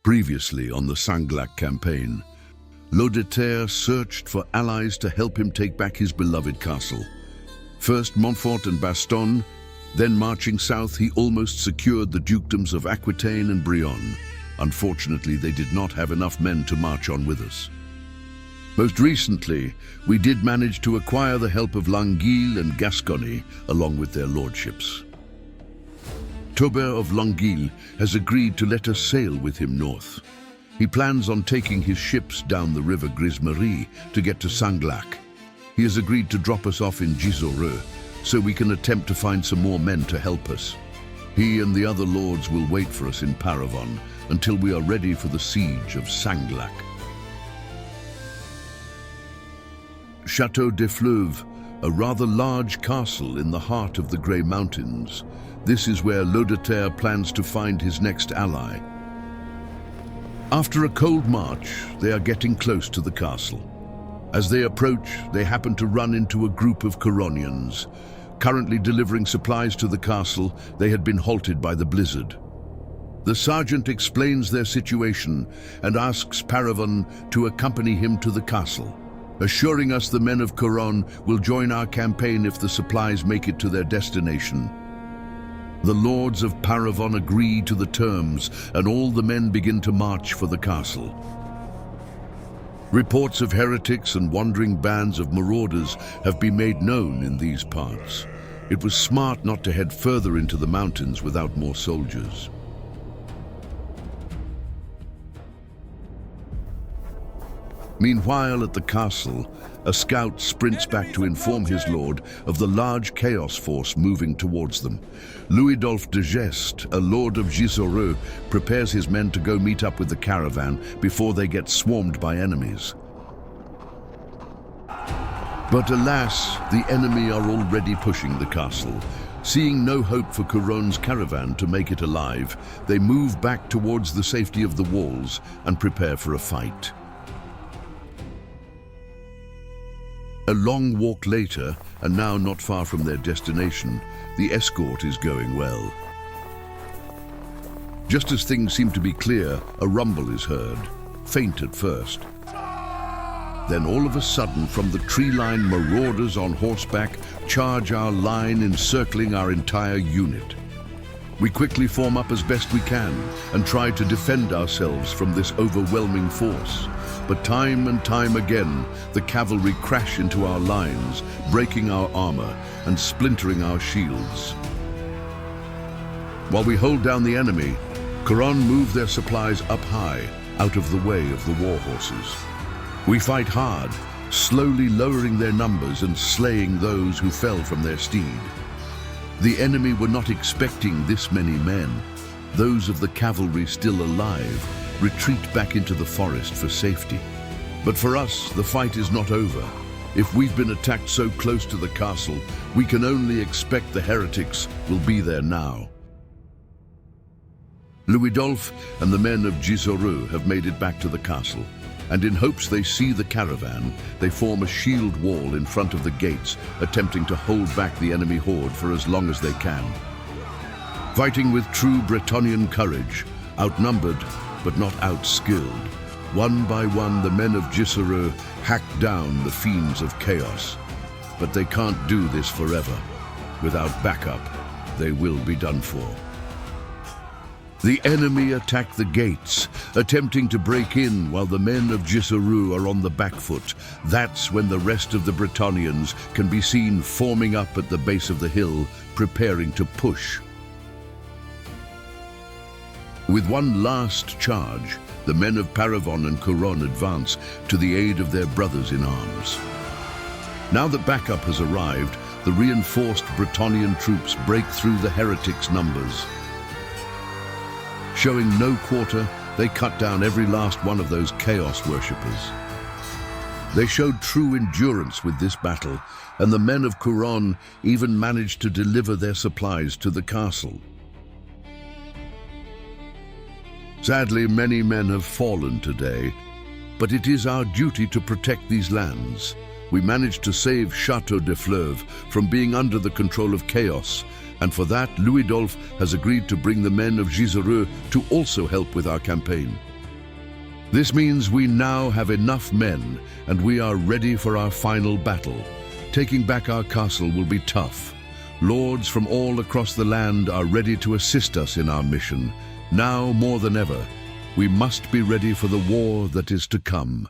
Previously on the Sanglac campaign, Lodéter searched for allies to help him take back his beloved castle. First Montfort and Bastogne, then marching south, he almost secured the dukedoms of Aquitaine and Brionne. Unfortunately, they did not have enough men to march on with us. Most recently, we did manage to acquire the help of Longueuil and Gascony, along with their lordships. Taubert of Longueuil has agreed to let us sail with him north. He plans on taking his ships down the river Grise-Marie to get to Sanglac. He has agreed to drop us off in Giseroux, so we can attempt to find some more men to help us. He and the other lords will wait for us in Caravan until we are ready for the siege of Sanglac. Chateau Defluv, a rather large castle in the heart of the Grey Mountains. This is where Lodéter plans to find his next ally. After a cold march, they are getting close to the castle. As they approach, they happen to run into a group of Curonians. Currently delivering supplies to the castle, they had been halted by the blizzard. The sergeant explains their situation and asks Caravan to accompany him to the castle, assuring us the men of Caravan will join our campaign if the supplies make it to their destination. The lords of Caravan agree to the terms, and all the men begin to march for the castle. Reports of heretics and wandering bands of marauders have been made known in these parts. It was smart not to head further into the mountains without more soldiers. Meanwhile, at the castle, a scout sprints back to inform his lord of the large chaos force moving towards them. Louis-Adolphe de Geste, a lord of Giseroux, prepares his men to go meet up with the caravan before they get swarmed by enemies. But alas, the enemy are already pushing the castle. Seeing no hope for Couronne's caravan to make it alive, they move back towards the safety of the walls and prepare for a fight. A long walk later, and now not far from their destination, the escort is going well. Just as things seem to be clear, a rumble is heard, faint at first. Then all of a sudden, from the tree line, marauders on horseback charge our line, encircling our entire unit. We quickly form up as best we can and try to defend ourselves from this overwhelming force. But time and time again, the cavalry crash into our lines, breaking our armor and splintering our shields. While we hold down the enemy, Couronne move their supplies up high, out of the way of the war horses. We fight hard, slowly lowering their numbers and slaying those who fell from their steed. The enemy were not expecting this many men. Those of the cavalry still alive retreat back into the forest for safety. But for us, the fight is not over. If we've been attacked so close to the castle, we can only expect the heretics will be there now. Louis-Adolphe and the men of Giseroux have made it back to the castle, and in hopes they see the caravan, they form a shield wall in front of the gates, attempting to hold back the enemy horde for as long as they can. Fighting with true Bretonnian courage, outnumbered but not outskilled, one by one the men of Giseroux hack down the fiends of chaos. But they can't do this forever. Without backup, they will be done for. The enemy attack the gates, attempting to break in while the men of Giseroux are on the back foot. That's when the rest of the Bretonnians can be seen forming up at the base of the hill, preparing to push. With one last charge, the men of Caravan and Couronne advance to the aid of their brothers in arms. Now that backup has arrived, the reinforced Bretonnian troops break through the heretics' numbers. Showing no quarter, they cut down every last one of those chaos worshippers. They showed true endurance with this battle, and the men of Couronne even managed to deliver their supplies to the castle. Sadly, many men have fallen today, but it is our duty to protect these lands. We managed to save Chateau Defluv from being under the control of chaos, and for that Louis-Adolphe has agreed to bring the men of Giseroux to also help with our campaign. This means we now have enough men, and we are ready for our final battle. Taking back our castle will be tough. Lords from all across the land are ready to assist us in our mission. Now more than ever, we must be ready for the war that is to come.